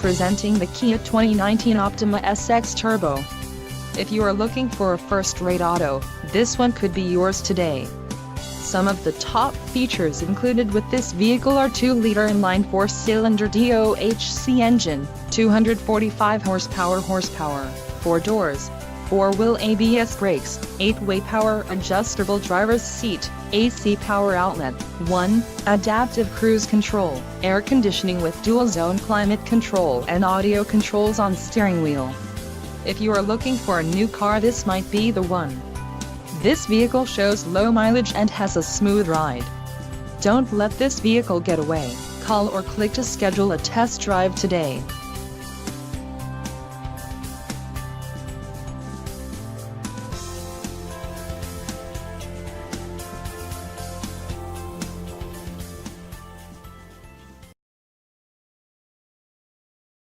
Presenting the Kia 2019 Optima SX Turbo. If you are looking for a first-rate auto, this one could be yours today. Some of the top features included with this vehicle are 2-liter inline 4-cylinder DOHC engine, 245 horsepower, 4 doors, 4-wheel ABS brakes, 8-way power adjustable driver's seat, AC power outlet, 1 adaptive cruise control, air conditioning with dual-zone climate control and audio controls on steering wheel. If you are looking for a new car, this might be the one. This vehicle shows low mileage and has a smooth ride. Don't let this vehicle get away. Call or click to schedule a test drive today.